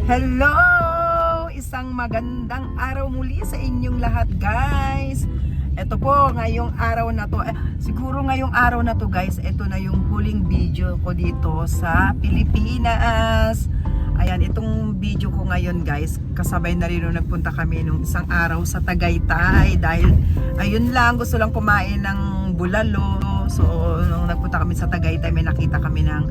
Hello! Isang magandang araw muli sa inyong lahat, guys. Ito po, ngayong araw na to, siguro ngayong araw na to, guys, ito na yung huling video ko dito sa Pilipinas. Ayan, itong video ko ngayon, guys, kasabay na rin nung nagpunta kami nung isang araw sa Tagaytay. Dahil, ayun lang, gusto lang kumain ng bulalo. So, nung nagpunta kami sa Tagaytay, may nakita kami ng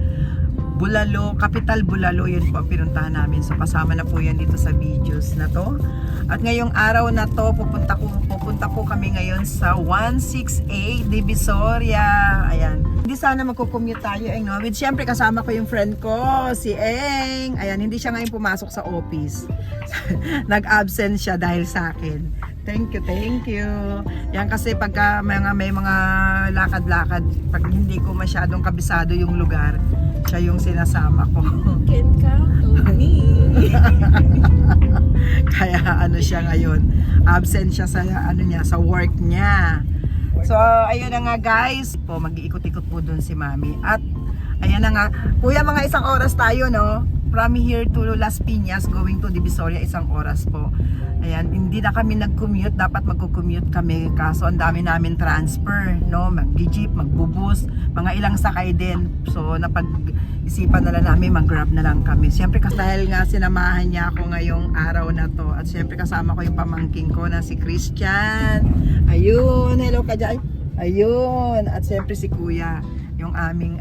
Bulalo, Capital Bulalo, yun po ang pinuntahan namin. So kasama na po yan dito sa videos na to. At ngayong araw na to, pupunta po kami ngayon sa 168 Divisoria. Ayan. Hindi sana magko-commute tayo, no? With syempre kasama ko yung friend ko, si Eng. Ayan, hindi siya ngayon pumasok sa office. Nag-absent siya dahil sa akin. Thank you. Yan kasi pagka may mga lakad-lakad, pag hindi ko masyadong kabisado yung lugar, siya yung sinasama ko. Can count on me. Kaya ano siya ngayon, absent siya sa sa work niya. So ayun na nga, guys, po mag-iikot-ikot po dun si Mami. At ayan na nga, kuya, mga isang oras tayo, no? From here to Las Piñas, going to Divisoria, isang oras po. Ayan, hindi na kami nag-commute, dapat magko-commute kami, kaso ang dami namin transfer, no? Mag-jeep, magbubus, mga ilang sakay din. So napag-isipan na lang namin, mag-grab na lang kami. Siyempre kasi dahil nga sinamahan niya ako ngayong araw na to, at siyempre kasama ko yung pamangking ko na si Christian. Ayun, hello ka dyan. Ayun, at siyempre si Kuya, yung aming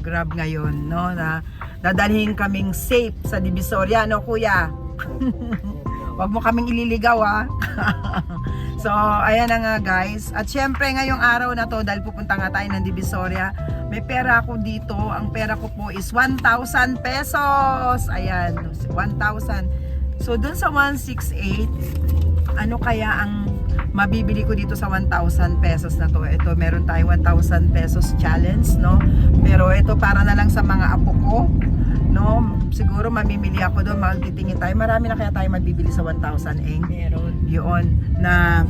grab ngayon, no, na dadalhin kaming safe sa Divisoria, no, Kuya? Wag mo kaming ililigaw, ha. So ayan na nga, guys, at syempre ngayong araw na to, dahil pupunta nga tayo ng Divisoria, may pera ako dito. Ang pera ko po is 1,000 pesos. Ayan, 1,000. So dun sa 168, ano kaya ang mabibili ko dito sa 1,000 pesos na to? Ito, meron tayong 1,000 pesos challenge, no? Pero ito para na lang sa mga apo ko, no? Siguro mamimili ako doon, magtitingin tayo. Marami na kaya tayo mabibili sa 1,000, Eng? Meron. Yun, na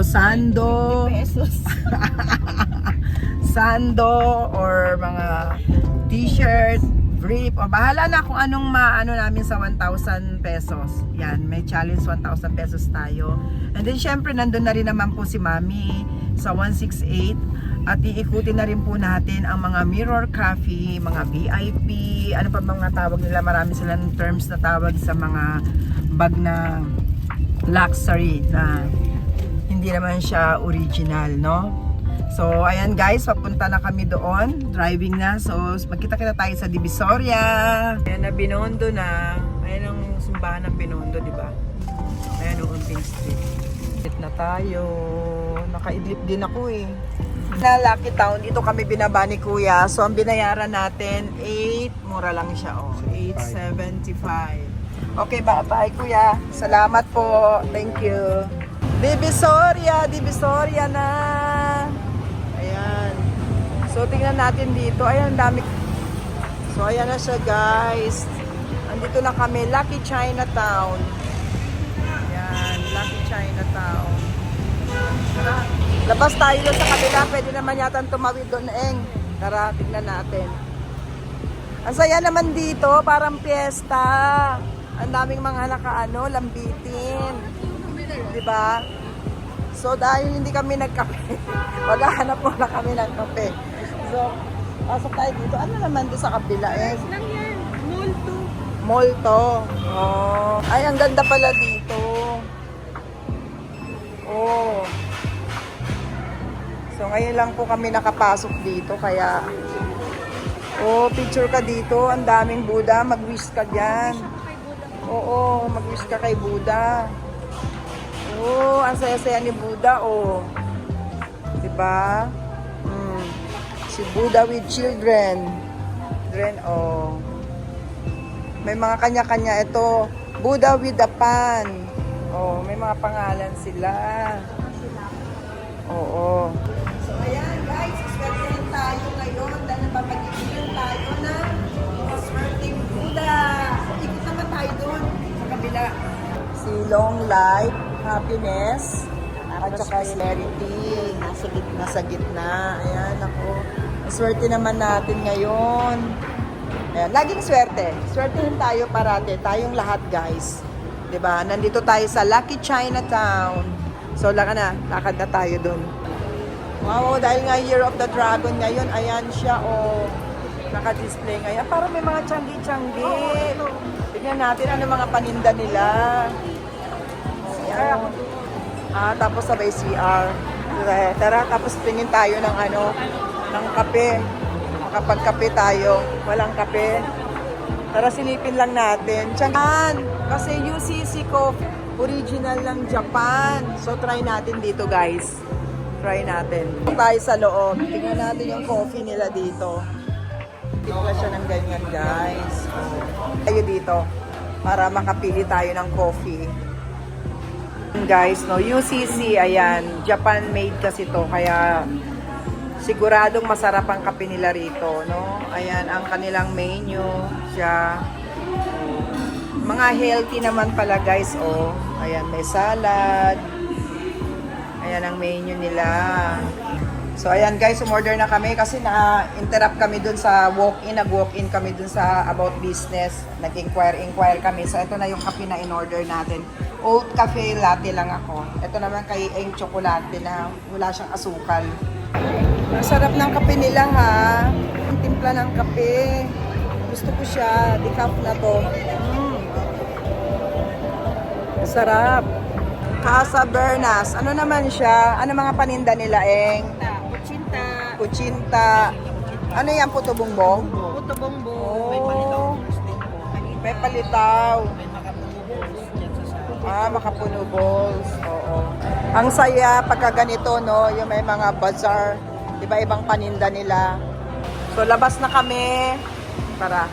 sando, Pesos. sando, or mga t-shirt, brief, o bahala na kung anong maano namin sa 1,000 pesos. Yan, may challenge 1,000 pesos tayo. And then syempre nandun na rin naman po si Mami sa 168, at iikutin na rin po natin ang mga Mirror Coffee, mga VIP, ano pa mga tawag nila, marami silang terms na tawag sa mga bag na luxury na hindi naman siya original, no? So ayan, guys, papunta na kami doon, driving na. So magkita-kita tayo sa Divisoria. Ayan na, Binondo na. Ayan ang simbahan ng Binondo, di ba? Ayan ang Unting Street. Dito na tayo. Nakaidlip din ako, eh. Na Lucky Town, dito kami binaba ni Kuya. So ang binayaran natin 8, mura lang siya, oh, 875. Okay, bye Kuya. Salamat po. Thank you. Divisoria na. Ayan. So tingnan natin dito. Ayan, dami. So ayan na siya, guys. Andito na kami, Lucky Chinatown. Ayan, Lucky Chinatown. Tara, labas tayo doon sa kabila. Pwede naman yata tumawid doon, Eng. Tara, tingnan natin. Ang saya naman dito, parang piyesta. Ang daming mga lambitin. Diba? So dahil hindi kami nagkape, maghahanap muna kami ng kape. So, pasok tayo dito. Ano naman doon sa kabila, Eng? Lang yan. Multo. Mall to. Oh. Ay, ang ganda pala dito. Oh. So ngayon lang po kami nakapasok dito, kaya picture ka dito, ang daming Buddha, mag-wish ka diyan. Oo, mag-wish ka kay Buddha. Oh, ang saya-saya ni Buddha, oh. 'Di ba? Si Buddha with children. Oh. May mga kanya-kanya ito. Buddha with the pan. Oh, may mga pangalan sila. Oo. So ayan, guys, iswertein tayo ngayon dahil napapag-iilan tayo na mga swerteng Buddha. So ikot naman tayo doon sa kabila. Si Long Life, Happiness, at saka Prosperity. Nasa gitna. Ayan, ako. Swerte naman natin ngayon. Ayan, laging swerte. Swertehin tayo parate. Tayong lahat, guys. 'Di ba? Nandito tayo sa Lucky Chinatown. So, lakad na tayo dun. Wow, dahil nga Year of the Dragon ngayon, ayan siya, oh. Naka-display ngayon. Parang may mga tiyanggi-tiyanggi. Tignan natin ano mga paninda nila. Oh. Tapos sabay CR. Tara, tapos tingin tayo ng ng kape. Makapagkape tayo. Walang kape. Tara, silipin lang natin. Tiyan! Kasi UCC Coffee, original ng Japan. So, try natin dito, guys. Try natin. Tayo sa loob. Tingnan natin yung coffee nila dito. Timpla siya ng ganyan, guys. Tayo dito para makapili tayo ng coffee. Guys, no, UCC, ayan, Japan made kasi to, kaya siguradong masarap ang kape nila rito, no? Ayan, ang kanilang menu, siya. Mga healthy naman pala, guys, oh. Ayan, may salad. Ayan ang menu nila. So, ayan, guys, umorder na kami kasi na-interrupt kami dun sa walk-in. Nag-walk-in kami dun sa about business. Nag-inquire kami. So, ito na yung kape na in-order natin. Oat cafe latte lang ako. Ito naman kay Eng chocolate na wala siyang asukal. Ang sarap ng kape nila, ha. Ang timpla ng kape. Gusto ko siya. Decaf na to. Sarap. Casa Bernas. Ano naman siya? Ano mga paninda nila, Eng? Kuchinta. Ano yan? Puto bongbong? Puto bongbong. Oh. May palitaw din po. May palitaw. May makapuno balls dyan sa side. Makapuno balls. Oo. Ang saya pagka ganito, no? Yung may mga bazaar. Iba-ibang paninda nila. So, labas na kami. Tara.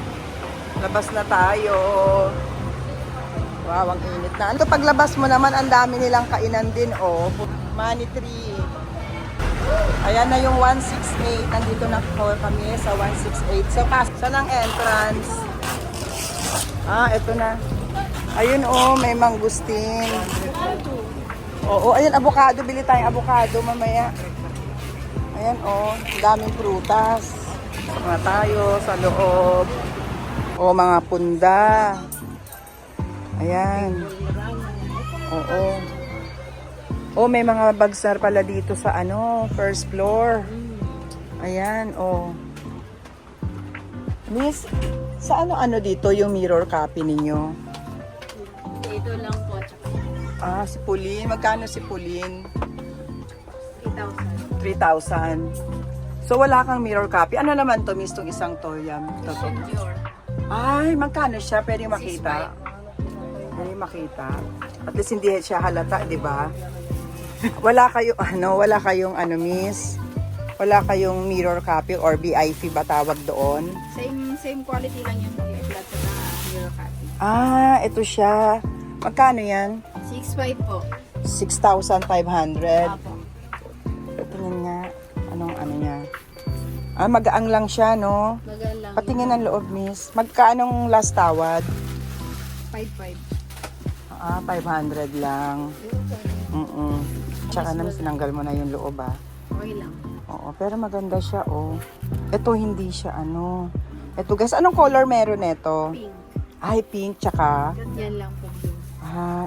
Labas na tayo. Wow, ang init na. Ito, paglabas mo naman, ang dami nilang kainan din, oh. Money tree. Ayan na yung 168. Nandito na kami sa 168. So, saan ang entrance? Ito na. Ayun, oh, may mangustin. Oo, ayun, avocado. Bili tayong avocado mamaya. Ayan, oh, daming prutas. Mga tayo sa loob. Oh, mga punda. Ayan. Oo. Oh, may mga bagsar pala dito sa first floor. Ayan, oh. Miss, sa ano dito yung mirror copy ninyo? Ito lang po. Si Pauline. Magkano si Pauline? 3,000. 3,000. So, wala kang mirror copy. Ano naman to, miss, tong isang to? Yan. Senior. Ay, magkano siya? Pwede makita. Pwede makita. At least hindi siya halata, di ba? Wala kayong miss? Wala kayong mirror copy or BIP ba tawag doon? Same quality lang yung flat sa mirror copy. Ito siya. Magkano yan? 6,500 po. 6,500. Apo. Tingnan nga. Ano niya? Magaang lang siya, no? Bagal lang. Patingin ang loob, miss. Magkaanong last tawad? 5,500. 500 lang. Tsaka naman sinanggal mo na yung loob, Okay lang. Oo, pero maganda siya, oh. Ito hindi siya, Ito, guys, anong color meron neto? Pink. Ay, pink, tsaka? Yan lang po.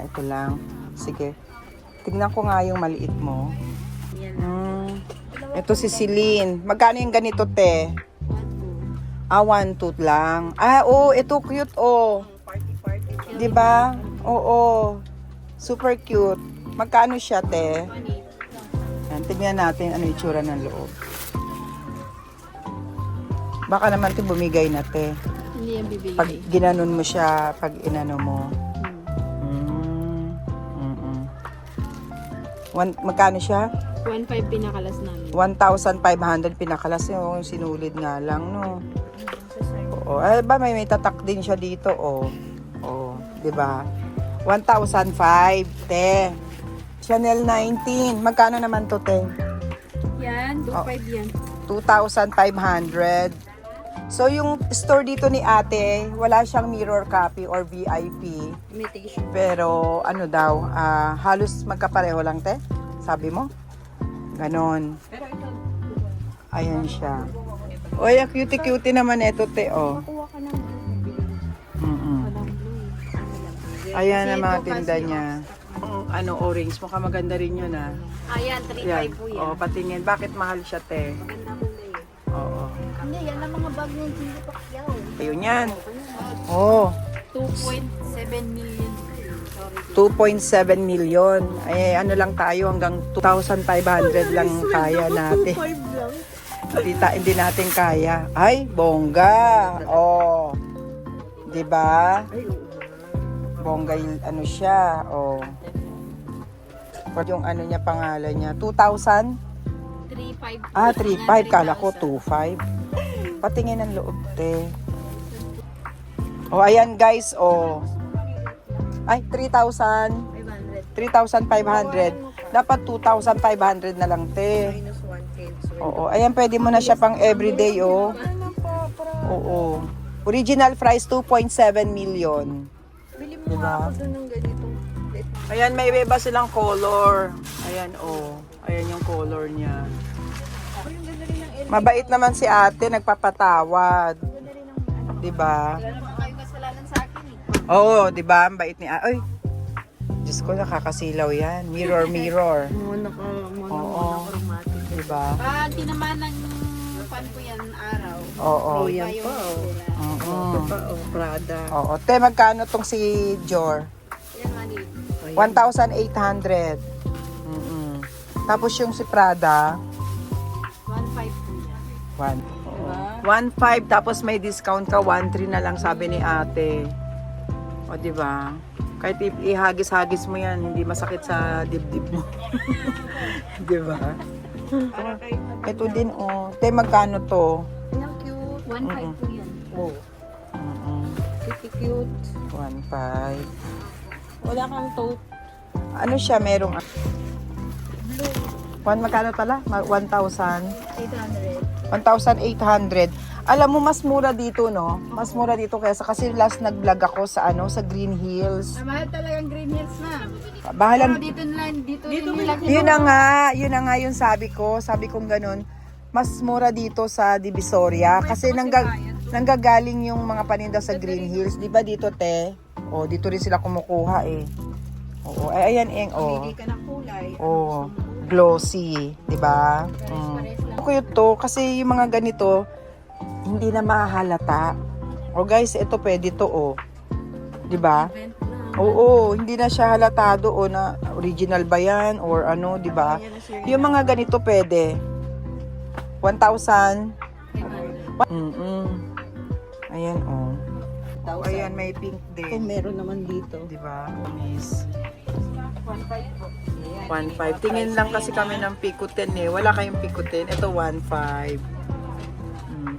Ito lang. Sige. Tignan ko nga yung maliit mo. Yan lang. Ito si Celine. Magkano yung ganito, te? 1,200. 1,200 lang. Ito cute, oh. Party. Diba? Oo. Super cute. Magkano siya, te? 1,800. Yan, tignan natin ano yung itsura ng loob. Baka naman ito bumigay na, te. Hindi yan bibigay. Pag ginanon mo siya, pag inano mo. Magkano siya? 1,500 pinakalas namin. 1,500 pinakalas yung sinulid nga lang, no? Oo. May tatak din siya dito, oh. Oh, 'di ba? 1,500, te. Chanel 19. Magkano naman to, te? Yan, 2,500 yan. 2,500. So, yung store dito ni ate, wala siyang mirror copy or VIP. Imitation. Pero, halos magkapareho lang, te? Sabi mo? Ganon. Pero ito, Ayan siya. Oy, ang cutie-cutie naman ito, te, oh. makuha ka ng Ayan ang mga Kasi tinda bukas niya. Ano, orange. Mukhang maganda rin yun ah. Ayan, 3.5 po yan. Oh, patingin. Bakit mahal siya, te? Maganda po na yun. Oo. Hindi, yan ang mga bag ng Chili Pacquiao. Ayun yan. Oh, 2.7 million. Sorry. 2.7 million. Ay, ano lang tayo, hanggang 2,500 lang kaya natin. 2.5 lang. Hindi natin kaya. Ay, bongga. Oh. 'Di ba? Bongga yung ano siya. Oh. Yung ano niya, pangalan niya. 2,000? 3.5. Ah, 3,500. Kala ko 2,500. Patingin ang loob, te. Oh, ayan guys. Oh. Ay, 3,000. 3,500. Dapat 2,500 na lang, te. Oo. Ayan, pwede mo na siya pang everyday, oh. Oo. Original price, 2.7 million. Bili mo Diba? ako doon ng ganitong plate. Ayan, may iba silang color. Ayan, oh. Ayan yung color niya. Ako yung ganda rin ng LV. Mabait naman si ate, nagpapatawad. Ganda rin ng ano. Diba? Wala naman kayong kasalanan sa akin eh. Oo, diba? Ang bait ni Ay, Diyos ko, nakakasilaw yan. Mirror, mirror. Oo. Diba? Pag tinaman ng pan ko yan araw. Oo. Yan pa Oo. Prada. Oo. Te, magkano tong si Jor? Yan mali. 1,800. Tapos yung si Prada, 1.5 po yan. 1.5, tapos may discount ka, 1.3 na lang sabi ni ate. O, di ba? Kahit ihagis-hagis mo yan, hindi masakit sa dibdib mo. Di ba? Ito din, oh. Te, magkano to? Ang cute. 1.5 po yan. Oh. Pretty cute. 1.5. Wala kang tote. Ano siya, merong... Magkano pala? 1,000. 800. 1,800. Alam mo, mas mura dito, no? Mas mura dito kaysa kasi last nag-vlog ako sa sa Green Hills. Mahal talagang Green Hills na. Bahalang, Pero dito nila yun na nga yung sabi ko. Sabi kong ganun, mas mura dito sa Divisoria kasi nanggagaling yung mga paninda sa Green Hills. Di ba dito, te? O, dito rin sila kumukuha eh. Oo, ay, ayan, Pili ka ng kulay. Oh, glossy, 'di ba? Cute to kasi yung mga ganito hindi na mahalata. Oh guys, ito pwede to, oh. 'Di ba? Oo, hindi na siya halatado o na original ba 'yan or ano, 'di ba? Yung mga ganito pwede. 1,000. Ayan, oh. Ayan, may pink din. Kung meron naman dito. 'Di ba? Miss. 1.5. Tingin lang kasi kami ng Picoten eh. Wala kayong Picoten. Ito 1.5.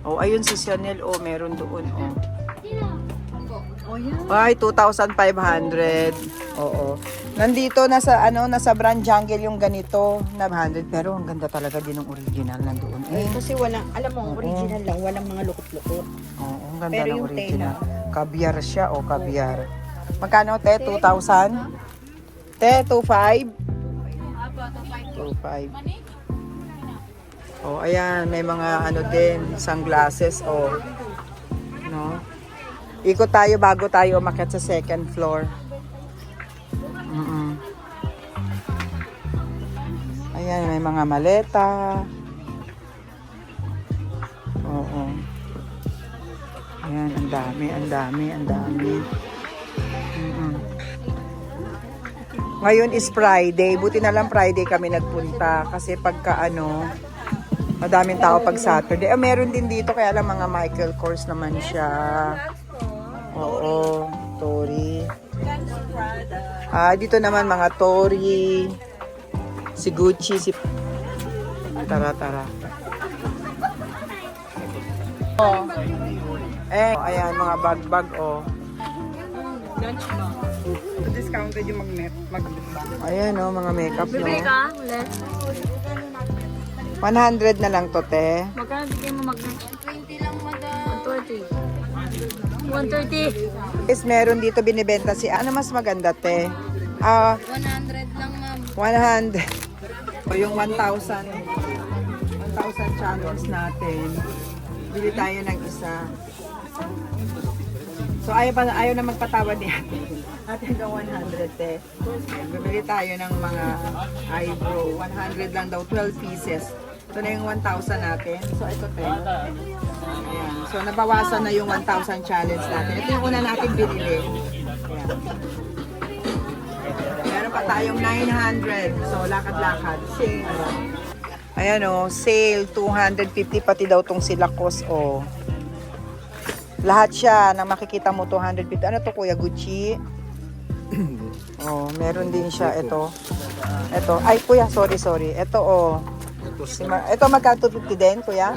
Oh, ayun si Chanel. Oh, meron doon. Oh. Oh, yan. Ay, 2,500. Oo. Nandito nasa Brand Jungle yung ganito na 100 pero ang ganda talaga din ng original nandoon. Kasi walang, alam mo, original lang, walang mga lukot-lukot. Oo, ang ganda Pero ng yung original. Caviar siya, oh, caviar. Magkano, te? 2,000? Te, 2,500? 2,500. Oh, ayan, may mga ano din, sunglasses, oh. No? Ikot tayo bago tayo umakyat sa second floor. Ayan, may mga maleta. Oo. Ayan, ang dami. Ngayon is Friday. Buti na lang Friday kami nagpunta. Kasi pagka madaming tao pag Saturday. Meron din dito kaya lang mga Michael Kors naman siya. Oo, Tory. Dito naman mga Tory. Si Gucci, si... Tara. Oh. Ayan, mga bag, oh. Discounted yung Ayan, oh, mga makeup, no? Bibili ka? Ulit. 100 na lang to, te. Magkano bigay mo mag-net? 20 lang, madam. 130. 130. Is meron dito binibenta si... Ano mas maganda, te? 100 lang, ma'am. 100. O yung 1,000 channels natin. Bili tayo ng isa. So ayaw na magpatawad ni ate. Ate hanggang 100 eh. Bibili tayo ng mga eyebrow. 100 lang daw, 12 pieces. Ito na yung 1,000 natin. So ito 10. Ayan. So nabawasan na yung 1,000 challenge natin. Ito yung una natin binili. Ayan. Meron pa tayong 900. So lakad-lakad. Sale. Ayan o, sale. 250 pati daw tong silakos o. Lahat siya na makikita mo 250. Ano to kuya? Gucci? Oh, meron din siya ito. Ito. Ay kuya, sorry. Ito oh. Ito magka 250 din kuya?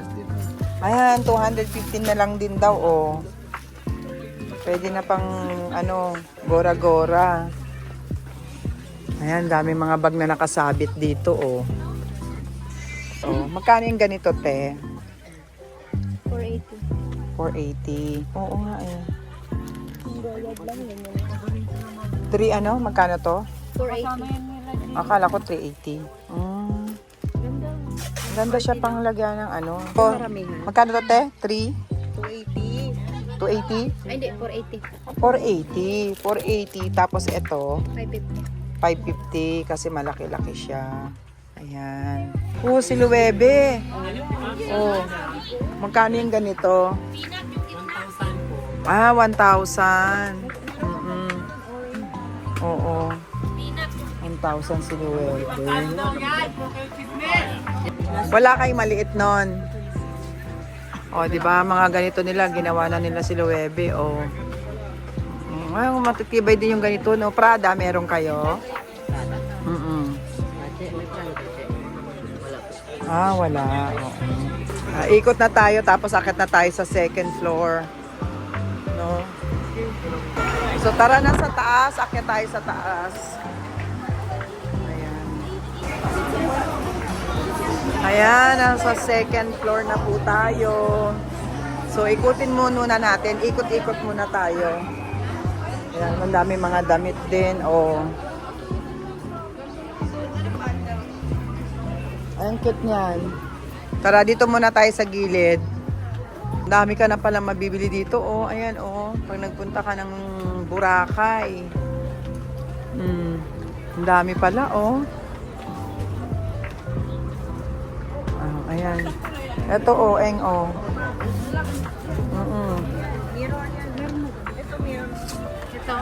Ayan, 215 na lang din daw oh. Pwede na pang ano, gora-gora. Ayan, dami mga bag na nakasabit dito oh. Oh, magkano yung ganito te? 480. 480. Oo nga eh. 3 ano? Magkano to? 480. Akala ko 380. Ganda siya pang lagyan ng ano. Oh, magkano to te? 3? 280. 280? Ay, hindi. 480. 480. 480. Tapos ito, 550. 550 kasi malaki-laki siya. Ayan. Oh, si Luwebe. Oh. Magkano yung ganito? 1,000 po. Ah, 1,000. Oo. 1,000 si Luwebe. Wala kayong maliit nun. O, di ba mga ganito nila, ginawa na nila si Luwebe. O. Ay, matitibay din yung ganito, no? Prada, meron kayo? Ah, wala. Oo. Ikot na tayo, tapos akit na tayo sa second floor. No? So, tara na sa taas. Akit tayo sa taas. Ayan. Ayan, nasa second floor na po tayo. So, ikutin muna natin. Ikot-ikot muna tayo. Ayan, ang dami mga damit din. Oh. Ang cute niyan. Tara, dito muna tayo sa gilid. Ang dami ka na pala mabibili dito. Oh, ayan, oh. Pag nagpunta ka ng Boracay. Ang dami pala, oh. Ah, ayan. Ito, oh, eng, oh. Ito.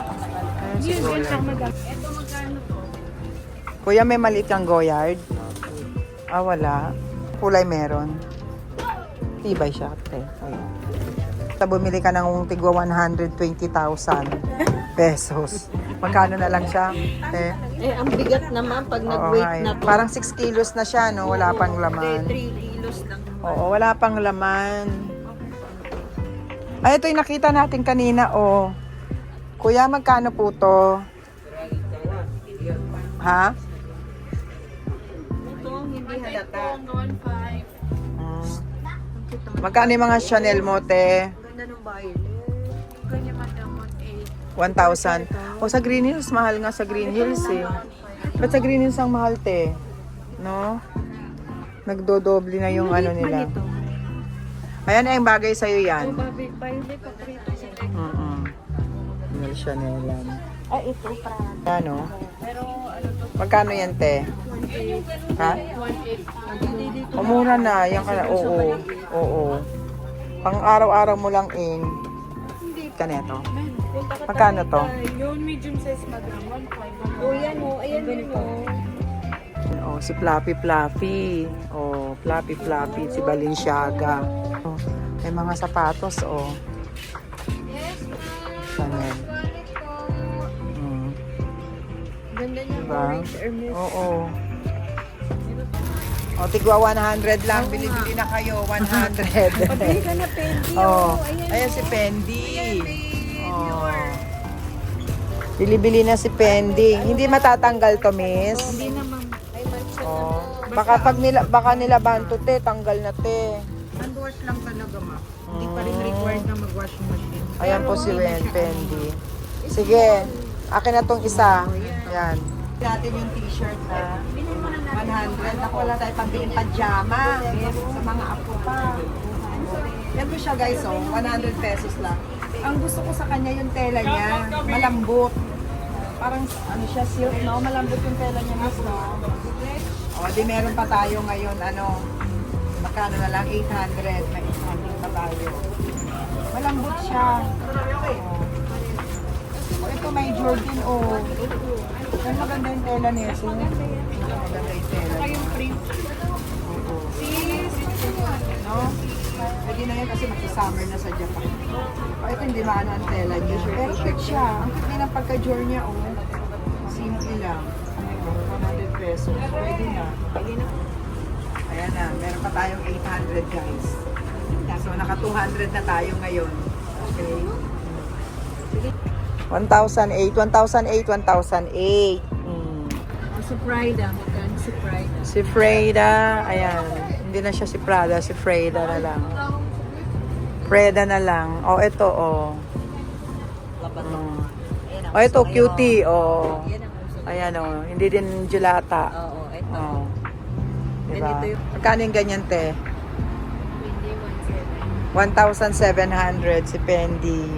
Ayan, si Goyard. Ito magkano po? Kuya, may maliit kang Goyard? Ah, wala. Kulay meron. Tibay siya. Okay. Ayan. Bumili ka ng tigwa 120,000 pesos. Magkano na lang siya? Ang bigat naman pag Oo, nag-weight na to. parang 6 kilos na siya, no? Wala pang laman. 3 kilos lang. Oo, wala pang laman. Ay, ito yung nakita natin kanina, oh. Kuya, magkano po to? Ha? Ito, hindi halata. Magkano yung mga Chanel mo, te? Ganda ng violet. Ganyan madam, 1,000. O, sa Green Hills, mahal nga sa Green Hills, eh. Ba't sa Green Hills ang mahal, te? No? Nagdodoble na yung ano nila. Ayan, yung bagay sa'yo yan. Violet, paborito siya. Chanel yan. Ay, ito, Prada. Ano? Pero, ano to? Magkano yan, te? Ha? 1.8. O, mura na. Yan ka na. Oo. Oo. Pang araw-araw mo lang in. Kaneto. Magkano to? Yung medium size madam, 1.5. Oh, yan o. Ayan yun o. Oh, si Fluffy Fluffy. Oh, Fluffy Fluffy. Si Balenciaga. Oh, may mga sapatos, oh. Chanel. Ganda niya. Diba? Orange Hermes. Oo. O, tigwa 100 lang. Bili-bili na kayo. 100. Pabili ka na, Fendi. Oh, Ayan. ayan si Fendi. Oh. Bili-bili na si Fendi. Hindi matatanggal to, miss. Hindi naman. Ay, matcha. Oh. Baka nilaban to, te. Tanggal na, te. Hand-wash lang talaga, ma. Hindi pa rin required na mag-washing machine. Ayan po si Fendi. Sige. Akin na tong isa. Ayan. Natin yung t-shirt na 100. Ako, wala tayo pambiling pajama. Sa mga apo pa. Yan po siya, guys, oh. 100 pesos lang. Ang gusto ko sa kanya yung tela niya, malambot. Parang ano siya, silk, no? Malambot yung tela niya, mas, no? O, di meron pa tayo ngayon, ano, magkano na lang, 800. May 800 pa tayo. Malambot siya. O, ito may Jordan, o. Pero maganda yung tela niya, so. Maganda yung tela. Saka yung print. Oo. No? Pwede na yan kasi mag-summer na sa Japan. O, ito hindi maano ang tela niya. Pero cute siya. Ang cute din ang pagka-jor niya, oh. Simple lang. 100 pesos. Pwede na. Ayan na. Meron pa tayong 800, guys. So, naka 200 na tayo ngayon. Okay. 1,008, 1,008, 1,008. Si Prida. Magkano si Prida? Si Freda, ayan. Hindi na siya si Prada, si Freda na lang. Freda na lang. O, ito, o. O, ito, cutie, o. Ayan, o. Hindi din gelata. Oo, ito. O. Diba? Ganito yung- Magkano yung ganyan, te? Hindi 1,700 si Fendi.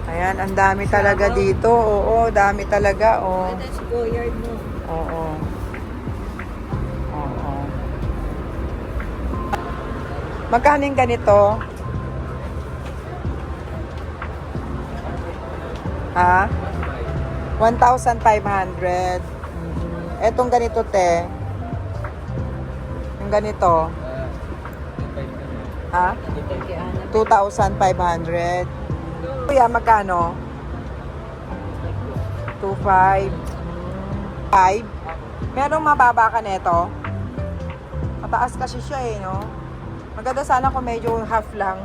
Ayan, ang dami talaga dito. Oo, dami talaga, o. Ito si Goyard mo. Oo. Oo. Magkano yung ganito? Ha? 1,500. Etong ganito, te. Yung ganito. Ha? 2,500. Kuya, magkano? 2,500. 5. Merong mababa ka nito? Mataas kasi siya eh, no? Maganda sana kung medyo half lang.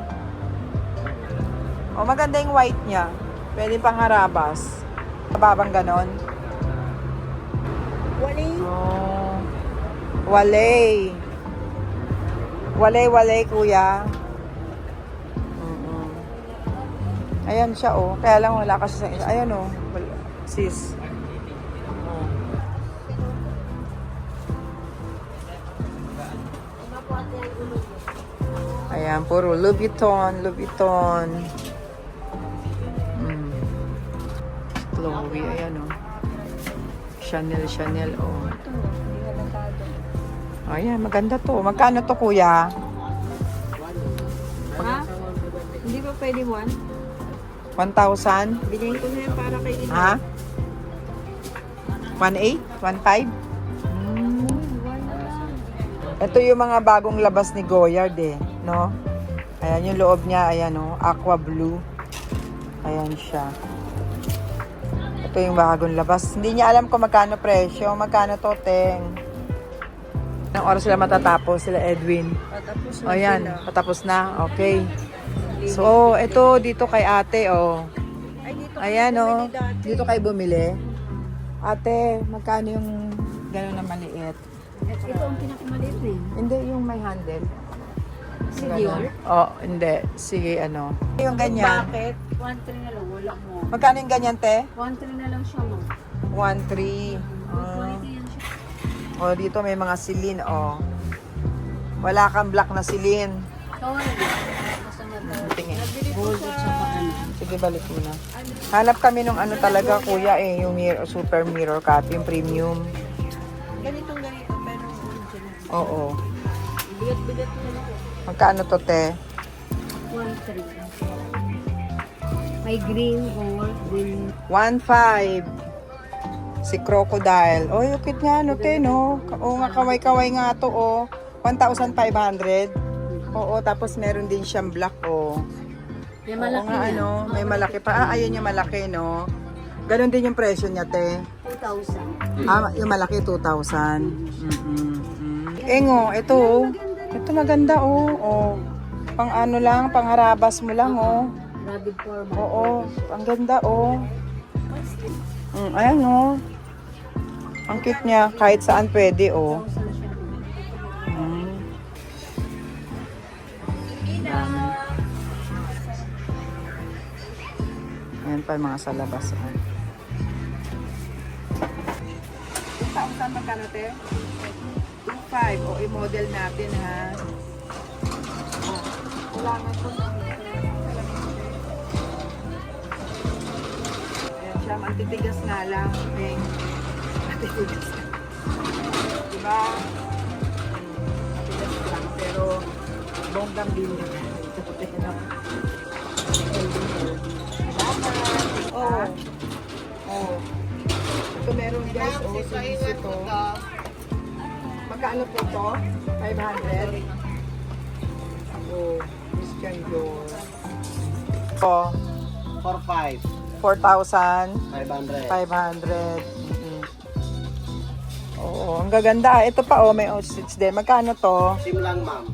O, maganda yung white niya. Pwede pang harabas. Mababang ganon. Wali. Oh. Walay. Walay, kuya. Mm-mm. Ayan siya, oh. Kaya lang wala kasi sa isa. Ayan, oh. Wala. Sis. Oh. Ayan, puro Louis Vuitton, Louis Vuitton. Chloe, ayan, oh. Chanel, oh. Ito, hindi halatado. Ayan, maganda to. Magkano to, kuya? Ha? Hindi ba pwede 1? 1,000? Bilhin ko na yan para kay Ina. Ha? 1,800? 1,500? Ito yung mga bagong labas ni Goyard eh, no? Ayan yung loob niya, ayan oh, aqua blue. Ayan siya. Ito yung bagong labas. Hindi niya alam kung magkano presyo. Magkano to, Teng? Anong oras sila matatapos, sila Edwin? Patapos na Ayan, sila. patapos na. Okay. So, ito dito kay ate, oh. Ay, dito Ayan, kami oh. bumili dati. Dito kayo bumili. Ate, magkano yung gano'n na maliit? Ito ang pinakamaliit na yun. Hindi, yung may handle. Si Ganon. Dior? Oh, hindi. Sige, ano. Yung ganyan. Bakit? 1.3 na lang. Wala mo. Magkano yung ganyan, te? 1.3 na lang siya mo. 1,300. Good quality yan siya. Oh, dito may mga silin, oh. Wala kang black na silin. Sorry. Basta na to. Tingin. Nabili ko sa ano. Sige, balik mo na. Hanap kami nung ano talaga, kuya, eh. Yung mirror, super mirror cap, yung premium. Ganitong ganito. Pero original. Oo. Bigat-bigat na lang ako. Magkano to, te? 1.3. May green, gold, green. 1,500. Si Crocodile. Oh, yung cute nga, no, te, no? Oo nga, kaway-kaway nga to, oh. 1,500. Oo, tapos meron din siyang black, oh. May Oo malaki nga, na. ano, may malaki pa. Ah, ayun yung malaki, no? Ganon din yung presyo niya, te. 2,000. Ah, yung malaki, 2,000. Engo, ito, oh. Ito maganda, oh. Oh. Pang ano lang, pang harabas mo lang, oh. Rabbit formal. Oo, ang ganda, oh. Ayan, oh. Ang cute niya, kahit saan pwede, oh. 2,000 siya. Mm. Ayan pa yung mga sa labas. Oh. 2,000 magkano, te? 2,500. O, i-model natin, ha? Oh. Wala nga po. alam, ang titigas nga lang. Eh. Matitigas lang. Diba? Matigas lang, pero bonggang bilhin. Oh. Oh. Ito meron guys, oh, sinis ito. Magkano po to? 500? Oh, Christian Dior. Oh, 4,500. 4,000. 500. 500. Oo, ang gaganda. Ito pa, oh, may ostrich din. Magkano to? Sim lang, ma'am.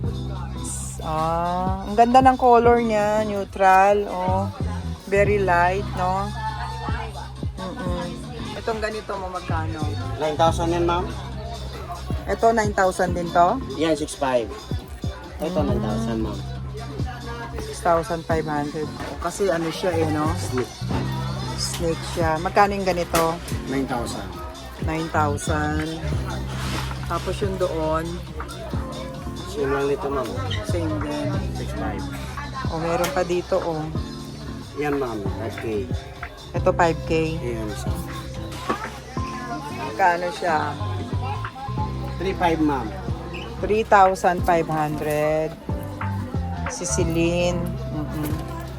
Ah, ang ganda ng color niya. Neutral. Oh, very light, no? Itong ganito mo magkano? 9,000 yan, ma'am. Ito, 9,000 din to? Yan, 6,500. Ito, 9,000, ma'am. 6,500. Kasi ano siya eh, no? Snake. Snake siya. Magkano yung ganito? 9,000. 9,000. Tapos yung doon, Sim lang nito, ma'am. same din. 6,500. O, meron pa dito, oh. Yan, ma'am. 5K. Ito, 5K. Yan, isa. Magkano siya? 3,500, ma'am. 3,500. Sisilin.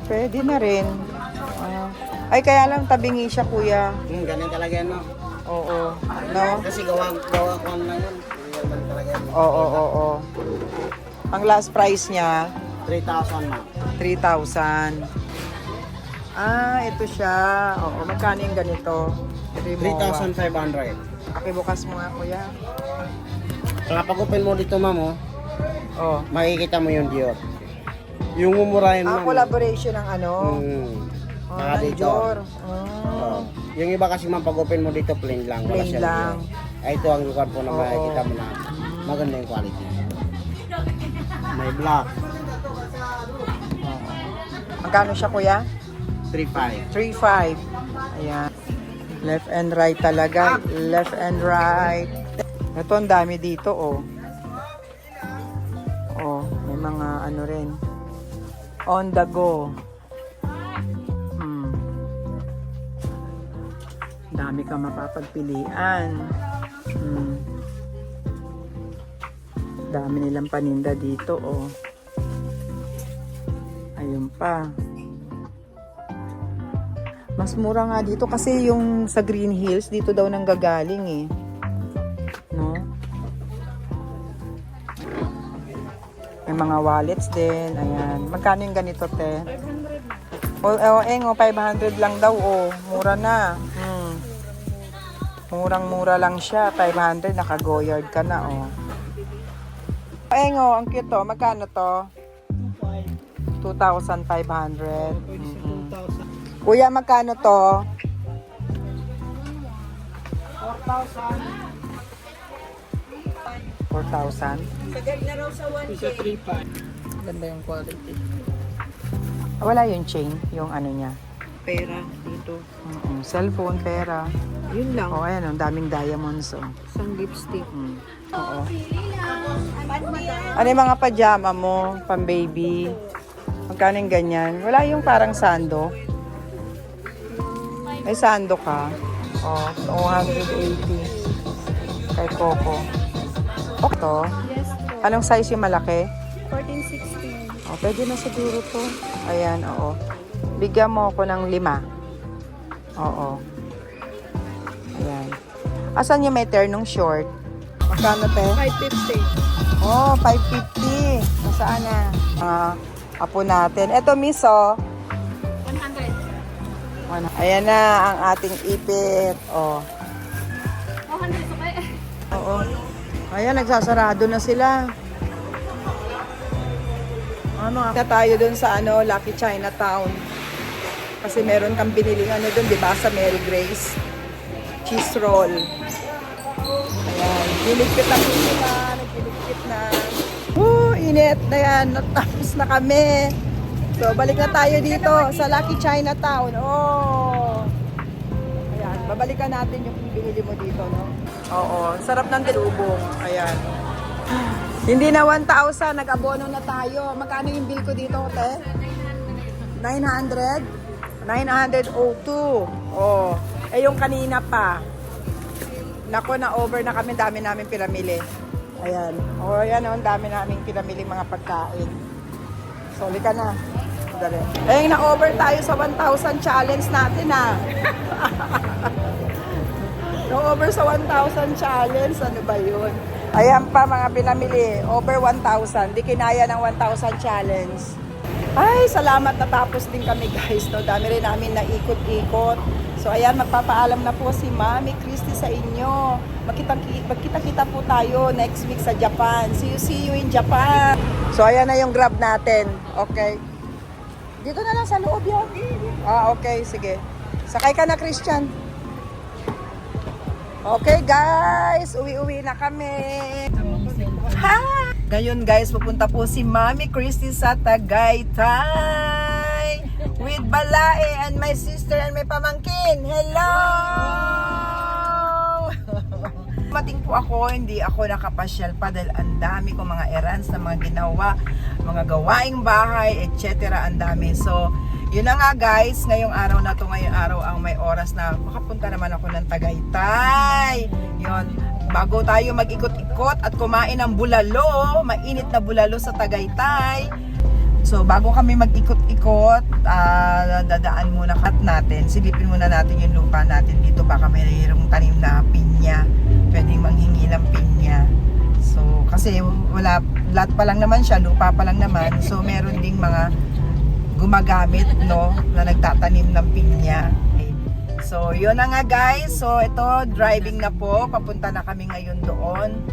Pwede na rin. Ay, kaya lang tabingi siya, kuya. Ganun talaga yan, no? Oo. No? Kasi gawa ko lang yun. Ganun talaga yan. Oo. Ang last price niya, 3,000, ma'am. 3,000. Ah, ito siya. Oo, magkano yung ganito? 3,500. Pakibukas mo nga, kuya. Kapag open mo dito, ma'am, oh, Oh. makikita mo yung Dior. Yung mumurahin, Ah, ma'am. collaboration ng ano? Saka ng dito. Dior. Oh. Yung iba kasi ma'am, pag open mo dito, plain lang. Wala Plain siyang lang. Dior. Ay, ito ang lugar po na Oo. makikita mo na maganda yung quality. May black. Magkano siya, kuya? 3,500. 3,500. Ayan. Left and right talaga. Left and right. Ito, ang dami dito, oh. Oh, may mga ano rin. On the go. Dami kang mapapagpilian. Dami nilang paninda dito, oh. Ayun pa. Mas mura nga dito kasi yung sa Green Hills, dito daw nang gagaling eh. No? May mga wallets din. Ayan. Magkano yung ganito, te? 500. 500 lang daw, oh. Mura na. Murang-mura lang siya. 500, naka-goyard ka na, oh. Ang cute, oh. Magkano to? 2,500. Kuya, magkano to? 4,000. Sagad na raw sa 1K. Ganda yung quality. Wala yung chain, yung ano niya. Pera dito. Cellphone, pera. Yun lang. Oh, ayan, ang daming diamonds, oh. Isang lipstick. Oo. Ano yung mga pajama mo, pang baby? Magkano yung ganyan? Wala yung parang sando. May sando ka. Oh, 280. Kay Coco. Ito. Yes po. Anong size yung malaki? 14, 16. Oh, pwede na siguro to. Ayan, oo. Bigyan mo ako ng 5. Oo. Ayan. Asan yung may ternong short? Magkano, te? 550. Oh, 550. Nasaan na? Apo natin. Eto, miss, oh. 100. Ayan na ang ating ipit. Oh. 100 pa kayo. Oo. Ayan, nagsasarado na sila. Ano, tayo dun sa Lucky Chinatown. Kasi meron kang biniling dun, di ba, sa Mary Grace. Cheese roll. Ayan, niligpit na sila. Nagpiligpit na. Init na yan. Natapos na kami. So, balik na tayo dito sa Lucky Chinatown. Oh! Ayan, babalikan natin yung binili mo dito, no? Oo, sarap ng dilubong. Ayan. Hindi na 1,000, nag-abono na tayo. Magkano yung bill ko dito, te? 900? 902. Oh. Eh, yung kanina pa. Nako, na-over na kami. Dami namin pinamili. Ayan. O, ayan o. Dami namin pinamili mga pagkain. So, ka na. Dali. Eh, na-over tayo sa 1,000 challenge natin, ha. Na-over sa 1,000 challenge. Ano ba yun? Ayan pa mga pinamili. Over 1,000. Di kinaya ng 1,000 challenge. Ay, salamat, natapos din kami guys. No? Dami rin namin na ikot-ikot. So ayan, magpapaalam na po si Mami Christy sa inyo. Magkita-kita po tayo next week sa Japan. See you in Japan. So ayan na yung Grab natin. Okay. Dito na lang sa loob yan. Ah, okay, sige. Sakay ka na, Christian. Okay guys, uwi-uwi na kami. Ha! Ngayon guys, pupunta po si Mami Christy sa Tagaytay with Balae and my sister and my pamangkin. Hello! Mating po ako, hindi ako nakapasyal pa dahil ang dami ko mga errands na mga ginawa, mga gawaing bahay, etc. Ang dami. So, yun na nga guys, ngayong araw na to, ngayong araw ang may oras na makapunta naman ako ng Tagaytay. Yun, bago tayo mag-ikot-ikot at kumain ng bulalo, mainit na bulalo sa Tagaytay. So, bago kami mag-ikot-ikot, dadaan muna natin, silipin muna natin yung lupa natin dito. Baka mayroong tanim na pinya, pwedeng manghingi ng pinya. So, kasi wala, lahat pa lang naman siya, lupa pa lang naman. So, meron ding mga gumagamit, no, na nagtatanim ng pinya. Okay. So, yun na nga guys. So, ito, driving na po. Papunta na kami ngayon doon.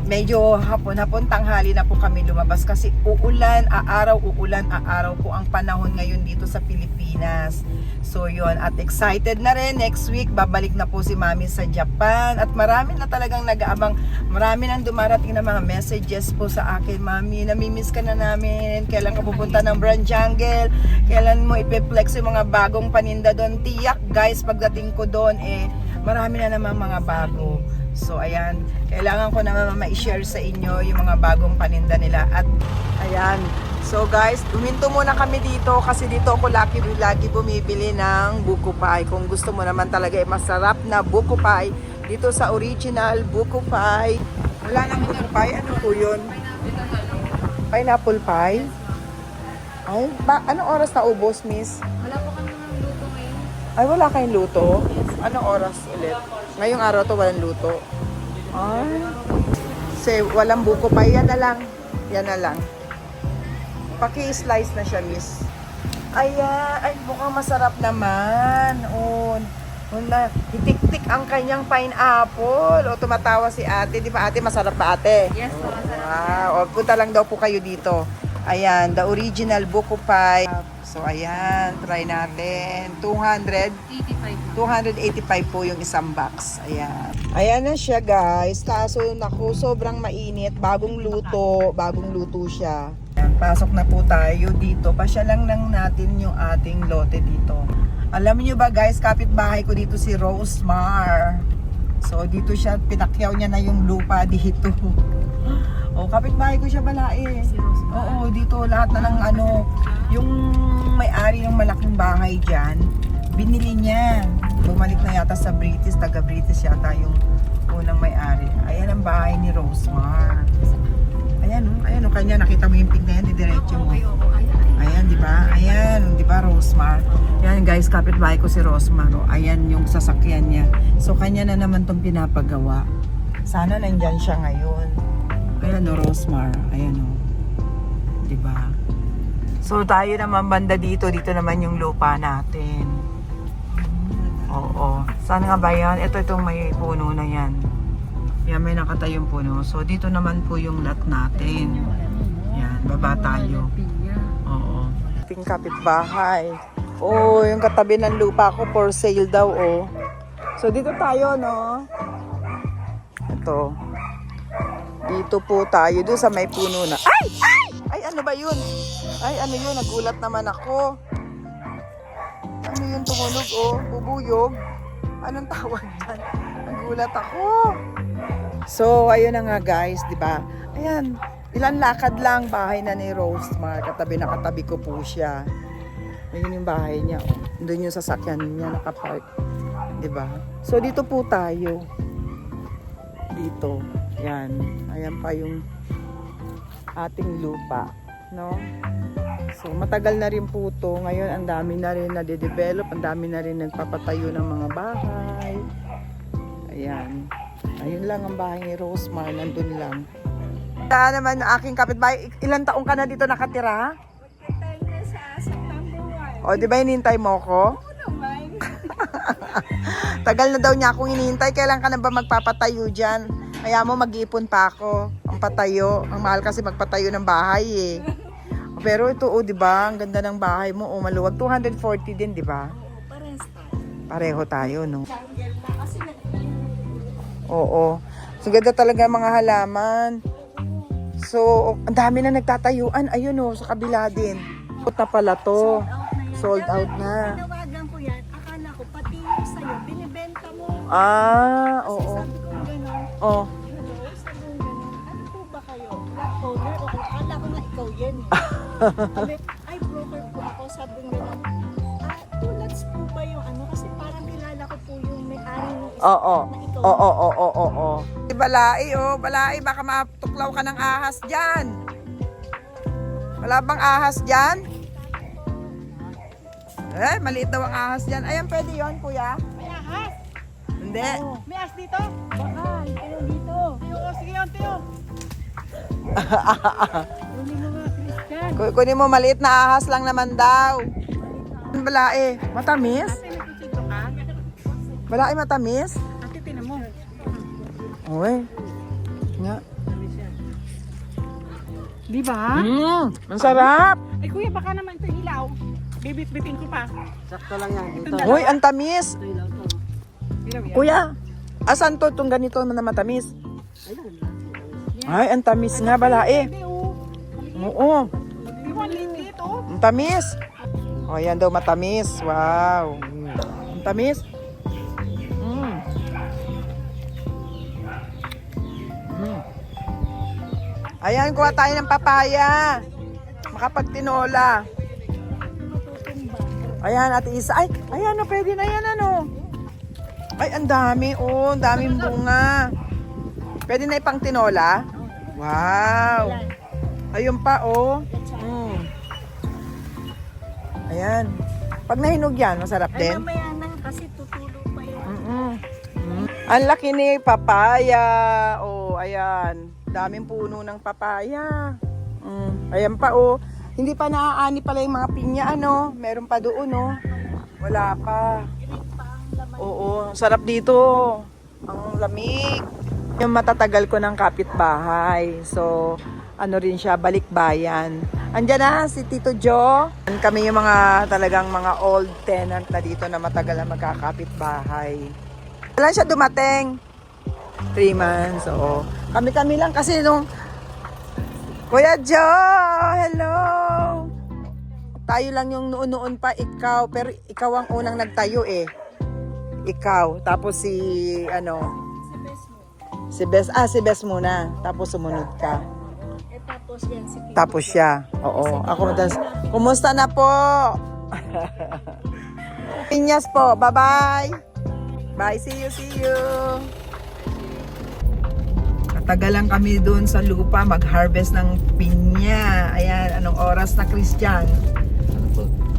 Medyo hapon-hapon, tanghali na po kami lumabas kasi uulan, aaraw po ang panahon ngayon dito sa Pilipinas. So, yun. At excited na rin. Next week, babalik na po si Mami sa Japan. At marami na talagang nag-aabang. Marami nang dumarating na mga messages po sa akin. Mami, namimiss ka na namin. Kailan ka pupunta ng Brand Jungle? Kailan mo ipiplex yung mga bagong paninda doon? Tiyak, guys, pagdating ko doon, marami na naman mga bago. So, ayan. Kailangan ko naman ma-share sa inyo yung mga bagong paninda nila. At, ayan. So guys, huminto muna kami dito kasi dito ako lagi bumibili ng buko pie. Kung gusto mo naman talaga masarap na buko pie, dito sa original buko pie. Wala naman yung pie. Ano po yun? Pineapple pie? Ay, anong oras na ubos, miss? Wala po kami ng luto ngayon. Ay, wala kayong luto? Anong oras ulit? Ngayong araw to walang luto. Ay, kasi walang buko pie. Yan na lang. Yan na lang. Paki-slice na siya, miss. Ayan. Ay, mukhang masarap naman. Hitik-tik ang kanyang pineapple. O, tumatawa si ate. Di ba ate, masarap ba ate? Yes, po, masarap. Wow. O, punta lang daw po kayo dito. Ayan, the original buko pie. So, ayan. Try natin. 285 po yung isang box. Ayan. Ayan na siya, guys. Kaso, naku, sobrang mainit. Bagong luto siya. Pasok na po tayo dito. Pasyalan lang natin yung ating lote dito. Alam niyo ba guys, kapitbahay ko dito si Rosemar. So dito siya, pinakyaw niya na yung lupa dito. O, kapitbahay ko siya Balae. Oo, dito lahat na ng yung may-ari ng malaking bahay dyan, binili niya. Bumalik na yata sa British, taga-British yata yung unang may-ari. Ayan ang bahay ni Rosemar. Ayan o, kanya nakita mo yung pig na yan, didiretso mo. Ayan, di ba? Ayan, di ba, Rosemar? Ayan guys, kapitbahay ko si Rosemar. O, ayan yung sasakyan niya. So, kanya na naman tong pinapagawa. Sana nandyan siya ngayon. Ayan o, Rosemar. Ayan o. Di ba? So, tayo naman banda dito. Dito naman yung lupa natin. Oo. Saan nga ba yan? Itong may puno na yan. Yan, may nakatayong puno. So, dito naman po yung lot natin. Yan, baba tayo. Oo. Ating kapitbahay. Oh, yung katabi ng lupa ko for sale daw, oh. So, dito tayo, no? Ito. Dito po tayo. Doon sa may puno na. Ay! Ay! Ay, ano ba yun? Ay, ano yun? Nagulat naman ako. Ano yun tumunog, oh? Bubuyog. Anong tawag yan? Nagulat ako. So, ayun na nga guys, di ba? Ayan, ilan lakad lang bahay na ni Rosemar. Katabi na katabi ko po siya. Ayun yung bahay niya. Oh. Doon yung sasakyan niya nakapark. 'di ba? So dito po tayo. Dito. Yan. Ayan pa yung ating lupa, no? So matagal na rin po to. Ngayon ang dami na rin na-develop, ang dami na rin nagpapatayo ng mga bahay. Ayan. Ayun lang ang bahay ni Rosemar, nandun lang. Kaya naman aking kapitbahay, ilang taong ka na dito nakatira? Tayo na sa September 1. O, di ba hinihintay mo ko? Oo naman. Tagal na daw niya akong hinihintay. Kailan ka na ba magpapatayo dyan? Kaya mo mag-iipon pa ako. Ang patayo. Ang mahal kasi magpatayo ng bahay eh. Pero ito, di ba? Ang ganda ng bahay mo. Maluwag. 240 din, di ba? Parehas tayo. Pareho tayo, no? Jungle na kasi Oo. So, ganda talaga mga halaman. So, ang dami na nagtatayuan. Ayun, oh, sa kabila din. Na pala to. Sold out na. Tinawagan ko yan. Akala ko pati yung sa'yo, binibenta mo. Ah, Kasi oo. sabi ko gano'n. Oh. Hello, sabi ko gano'n. Ano po ba kayo? Lot owner? O akala ko nga ikaw yan. Sabi, ay broker po ako. Sabi ko gano'n. Tulats po ba yung ano? Kasi parang kilala ko po yung may-ari ng isa Oo. na ikaw. Oo. Balai, oh. Balai, baka matuklaw ka ng ahas dyan. Wala bang ahas dyan? Eh, maliit daw ang ahas dyan. Ayan, pwede yon kuya. May ahas. Hindi. May ahas dito. Baka, kayo dito. Tiyo, sige yun, tiyo. Uli mo nga, Christian. Kunin mo, maliit na ahas lang naman daw. Balai, matamis? Ate, nagkusidro ka? Balai, matamis? Ate, tinan mo. Uy. Nga. Di ba? Ang sarap. Ay kuya, baka naman ito hilaw. Bibit-bitin ko pa. Sakto lang yan. Ito. Uy, ang tamis. Hilaw yan. Kuya, asan to itong ganito na matamis? Ay, ang tamis nga, balai. Hindi, oh. Oo, Di mo, ang liit oh. ang tamis. O, yan daw matamis. Wow. Ang tamis. Ayan, kuha tayo ng papaya. Makapagtinola. Ayan, Ate Isa. Ay, ayan, no, pwede na yan, ano. Ay, ang dami, oh. Ang daming bunga. Pwede na ipang tinola? Wow. Ayun pa, oh. Ayan. Pag nahinog yan, masarap Ay, din. mamaya na kasi tutulo pa yun. Ang laki ni papaya. Oh, ayan. Daming puno ng papaya. Ayan pa, oh. Hindi pa naaani pala yung mga pinya, ano. Meron pa doon, oh. Wala pa. Oo, sarap dito. Ang lamig. Yung matatagal ko ng kapitbahay. So, ano rin siya, balikbayan. Andiyan na si Tito Joe. Kami yung mga talagang mga old tenant na dito na matagal na magkakapitbahay. Wala siya dumating. 3 months, oo. Kami-kami lang kasi nung Kuya Joe, hello! Tayo lang yung noon-noon pa, ikaw. Pero ikaw ang unang nagtayo eh. Ikaw. Tapos si, ano? Si Bes. Si Bes muna. Tapos sumunod ka. Eh, tapos yan si Pino. Tapos siya. Oo. Ako madalas. Kumusta na po? Pinyas po. Bye-bye. Bye. See you. Katagalan kami doon sa lupa mag-harvest ng pinya. Ayan, anong oras na, Christian?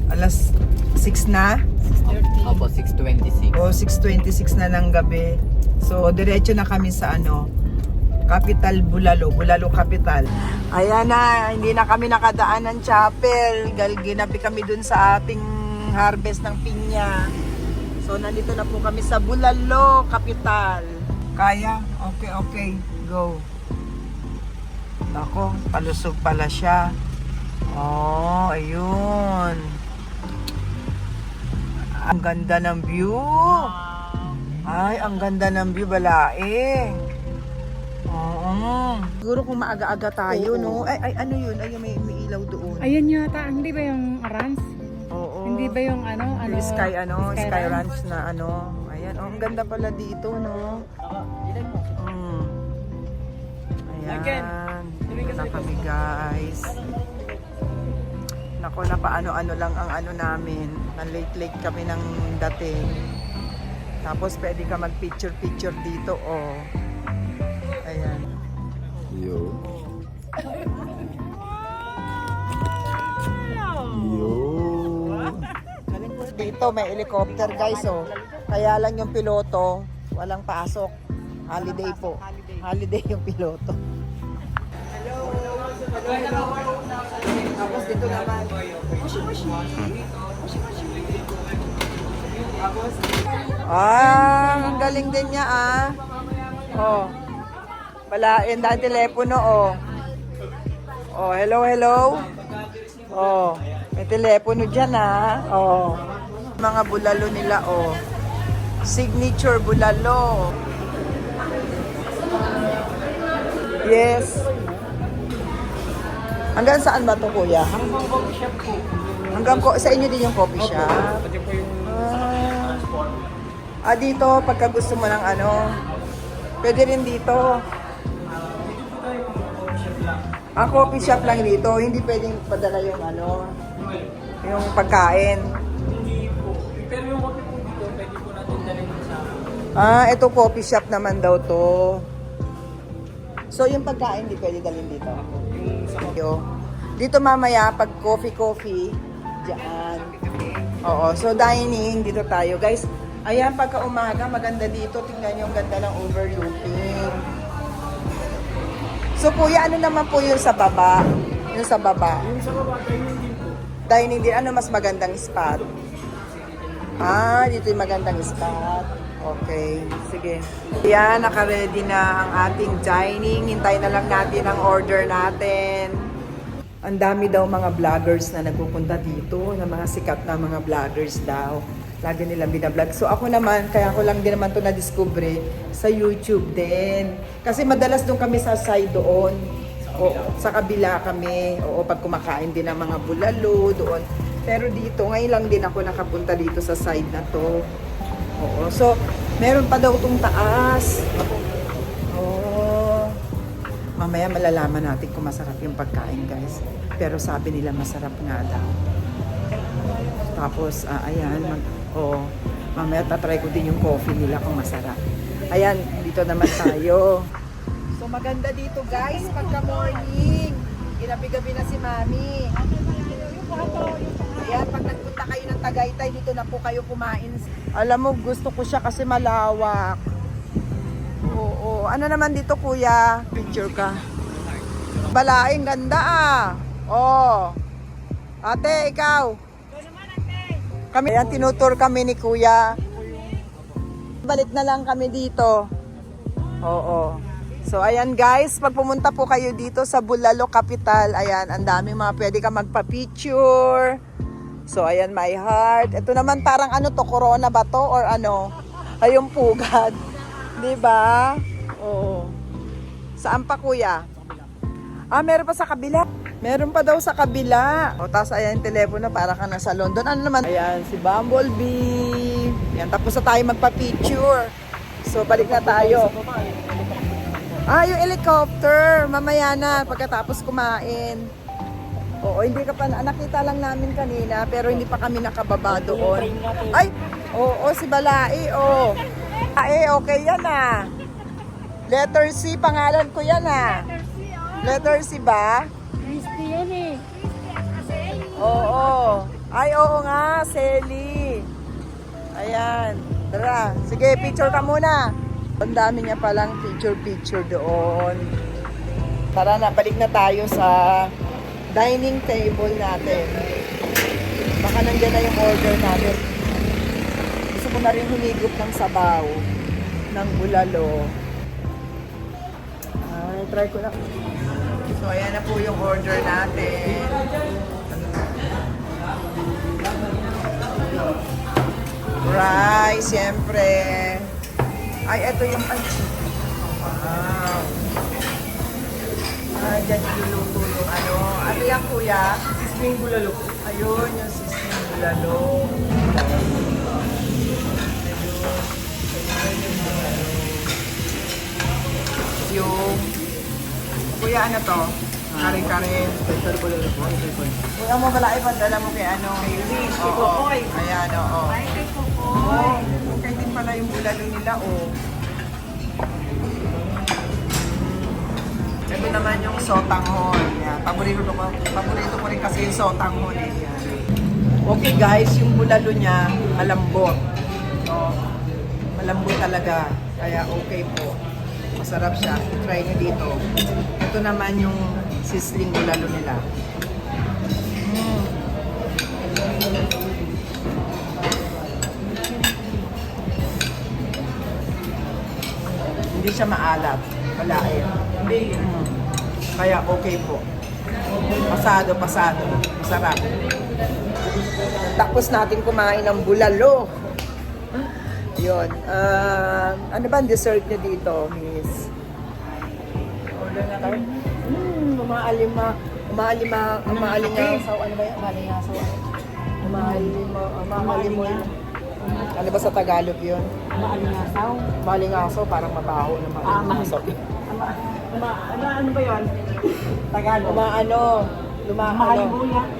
Alas 6 na? Opo, 6:26. O 6:26 na ng gabi. So, diretso na kami sa ano, Capital Bulalo Capital. Ayan na, hindi na kami nakadaan ng chapel. Ginabi kami dun sa ating harvest ng pinya. So, nandito na po kami sa Bulalo Capital. Kaya? Okay. Go. Ako, palusog pala siya. Oh, ayun. Ang ganda ng view. Ay, ang ganda ng view, balae. Oo. Siguro kung maaga-aga tayo, no? Ay, ano yun? Ay, may ilaw doon. Ayan yata, hindi ba yung Arans? Oo. Hindi ba yung ano? Yung Sky Sky Ranch na ano. Ayan, oh, ang ganda pala dito, no? Ayan. Dito na kami, guys. Nako, na paano-ano lang ang ano namin. Na late kami ng dating. Tapos pwede ka mag-picture-picture dito, oh. Ayan. Yo. Yo. Dito may helicopter guys, oh. Kaya lang yung piloto, walang pasok. Holiday po. Holiday yung piloto. Hello. Tapos dito naman. Ang galing din niya ah. Oh. Balain dahil telepono oh. Oh, hello, hello. Oh, may telepono dyan ah. Oh. Mga bulalo nila oh. Signature bulalo. Yes. Hanggang saan ba to kuya? Hanggang coffee shop po. Hanggang sa inyo din yung coffee shop? Pati po yung transport. Dito, pagka gusto mo ng ano, pwede rin dito. Coffee shop lang dito, hindi pwedeng padala yung ano, yung pagkain. Hindi po. Pero yung coffee po dito, pwede po natin dalhin sa... Ito coffee shop naman daw to. So, yung pagkain hindi pwede dalhin dito. Yung sa Dito mamaya, pag coffee, dyan. Oo, so dining, dito tayo. Guys, ayan, pagka umaga, maganda dito. Tingnan yung ganda ng overlooking. So, kuya, ano naman po yung sa baba? Yung sa baba? Yung sa baba, dining din po. Dining din, ano mas magandang spot? Dito yung magandang spot. Okay, sige. Yan, naka-ready na ang ating dining. Hintay na lang natin ang order natin. Ang dami daw mga vloggers na nagpupunta dito, na mga sikat na mga vloggers daw. Lagi nilang binablog. So ako naman, kaya ko lang din naman ito na-discover sa YouTube din. Kasi madalas doon kami sa side doon. O, sa kabila kami. O pag kumakain din ng mga bulalo doon. Pero dito, ngayon lang din ako nakapunta dito sa side na to. Oo. So, meron pa daw itong taas. Oo. Mamaya malalaman natin kung masarap yung pagkain, guys. Pero sabi nila masarap nga daw. Tapos, ayan. Mamaya tatry ko din yung coffee nila kung masarap. Ayan, dito naman tayo. So, maganda dito, guys. Pagka morning. Ginabi-gabi na si Mami. Ayan, pag nagpunta kayo ng Tagaytay, dito na po kayo kumain. Alam mo, gusto ko siya kasi malawak. Oo. Ano naman dito, kuya? Picture ka. Balaing ganda ah. Oh. Ate, ikaw. Kami, ayan, tinutur kami ni kuya. Balik na lang kami dito. Oo. So, ayan guys, pag pumunta po kayo dito sa Bulalo Capital, ayan, ang dami mga pwede ka magpa-picture. So, ayan, my heart. Ito naman parang ano to, corona ba to? Or ano? Ay, yung pugad. Diba? Oo. Saan pa, kuya? Meron pa sa kabila. Meron pa daw sa kabila. O, tapos ayan yung telepono, para ka nasa London. Ano naman? Ayan, si Bumblebee. Ayan, tapos na tayo magpa-picture. So, balik na tayo. Yung helicopter. Mamaya na, pagkatapos kumain. Oo, hindi ka pa, nakita lang namin kanina, pero hindi pa kami nakababa doon. Ay, oo, si Balai, oo. Okay yan ah. Letter C, pangalan ko yan ah. Letter C ba? Christy yan eh. Oo. Ay, oo nga, Selly. Ayan. Tara, sige, picture ka muna. Ang dami niya palang picture doon. Tara na, balik na tayo sa dining table natin. Baka nandiyan na yung order natin. Gusto ko na rin humigop ng sabaw ng bulalo. Try ko na. So, ayan na po yung order natin. Rice, siyempre. Ay, ito yung wow. Dyan niluto yung ano. Ano yan, kuya? Sisming bulalo. Ayun, yung sisming bulalo. Yung kuya, ano to? Kare-kare. Special bulalo po. Kuya mo pala, ipandala mo kay ano? Kay Wish. Oo. Ayan, oo. Ay, kay Coco. Oo. Kay din pala yung bulalo nila, oh. Ito naman yung sotanghon. Yan. Paborito ko rin kasi yung sotanghon. Eh. Yan. Okay guys, yung bulalo niya, malambot. So, malambot talaga. Kaya okay po. Masarap siya. Try nyo dito. Ito naman yung sizzling bulalo nila. Hindi siya maalat. Wala eh. Kaya okay po. Pasado. Masarap. Tapos natin kumain ng bulalo. Yun. Ano ba ang dessert niya dito, miss? Order na tayo. Umaalingasaw. Ano ba yun? Umaalingasaw. Ano ba sa Tagalog yun? Maalingasaw. Malingaso, parang mabaho na malingaso. Ano ba yun? Tagalog.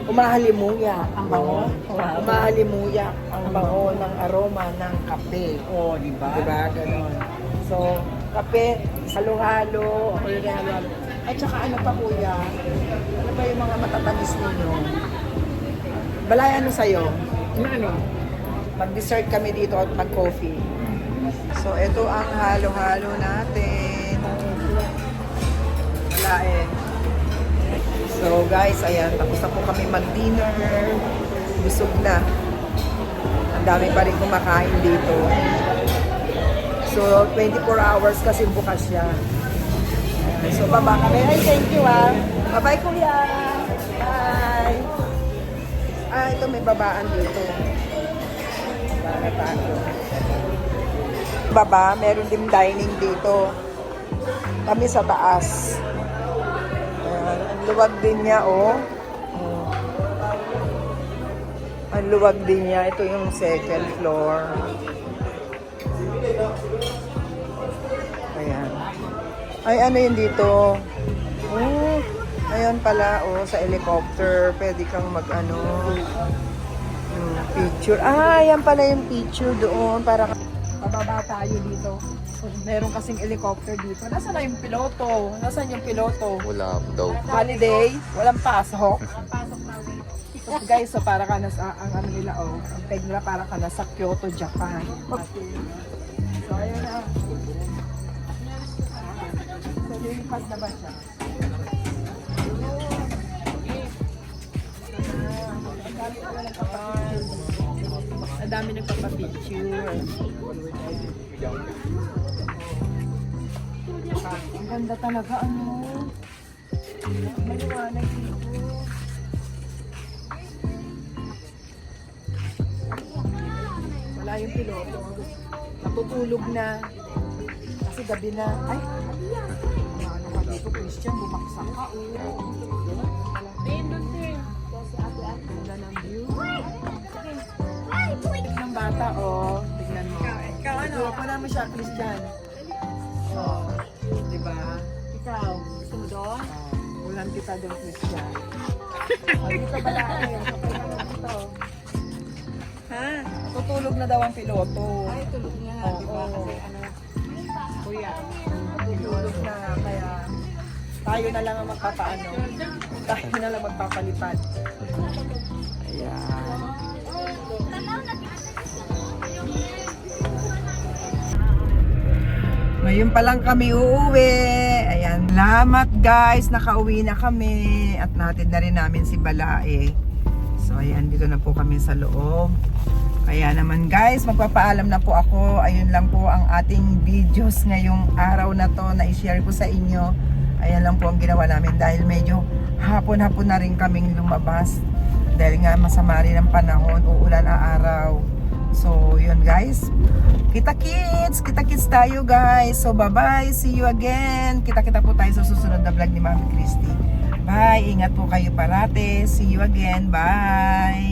Umahalimuya. Ang bango. Umahalimuya ang bango ng aroma ng kape. Oo, di ba? Diba? Ganon. So, kape, halo-halo, ako yung halo-halo. At saka ano pa kuya? Ano ba yung mga matatamis ninyo? Balay, ano sa'yo? Ano? Mag-dessert kami dito at mag-coffee. So, ito ang halo-halo natin. Wala eh. So, guys, ayan. Tapos na po kami mag-dinner. Busog na. Ang dami pa rin kumakain dito. So, 24 hours kasi bukas siya. Ayan. So, baba kami. Ay, thank you ah. Bye-bye, kuya. Bye. Ito may babaan dito. Baba, meron din dining dito. Kami sa taas. Ayan, ang luwag din niya, oh. Ang luwag din niya. Ito yung second floor. Ayan. Ay, ano yun dito? Oh, ayan pala, oh, sa helicopter. Pwede kang mag-ano. Picture. Yan pala yung picture doon. Para pababa tayo dito. Meron kasing helicopter dito. Nasaan na yung piloto? Nasaan yung piloto? Wala daw. Holiday? Walang pasok? So, guys, so para ka nasa, ang ano nila, oh. Ang peg nila para ka nasa Kyoto, Japan. So, ayun na. So, lilipas na ba siya? Ang dami nagpapapicture. Ang ganda talaga, ano? Maliwanag dito. Wala yung piloto. Natutulog na. Kasi gabi na. Ay, ano ka dito, Christian? Bumaksak ka. Ganda ng view. Ng bata, oh. Tignan mo. Ikaw, ano? Ikaw naman siya, Christian. Oh, diba? Ikaw, gusto mo doon? Ulan kita doon, Christian. Oh, dito pala, ayun. Kapag ka na dito. Ha? Tutulog na daw ang piloto. Ay, tulog niya. Oo. Diba? Kasi ano, kuya. Tutulog na, kaya tayo na lang ang magpapaano. Tayo na lang magpapalipad. Ayan. Ngayon pa lang kami uuwi. Ayan. Salamat guys. Nakauwi na kami. At natin na rin namin si Balae. So ayan. Dito na po kami sa loob. Kaya naman guys. Magpapaalam na po ako. Ayun lang po ang ating videos ngayong araw na to na i-share ko sa inyo. Ayan lang po ang ginawa namin. Dahil medyo hapon-hapon na rin kaming lumabas. Dahil nga masama rin ang panahon. Uulan ang araw. So yun guys. Kita-kits tayo guys. So bye-bye, see you again. Kita-kita po tayo sa susunod na vlog ni Mami Christy. Bye, ingat po kayo parate. See you again, bye.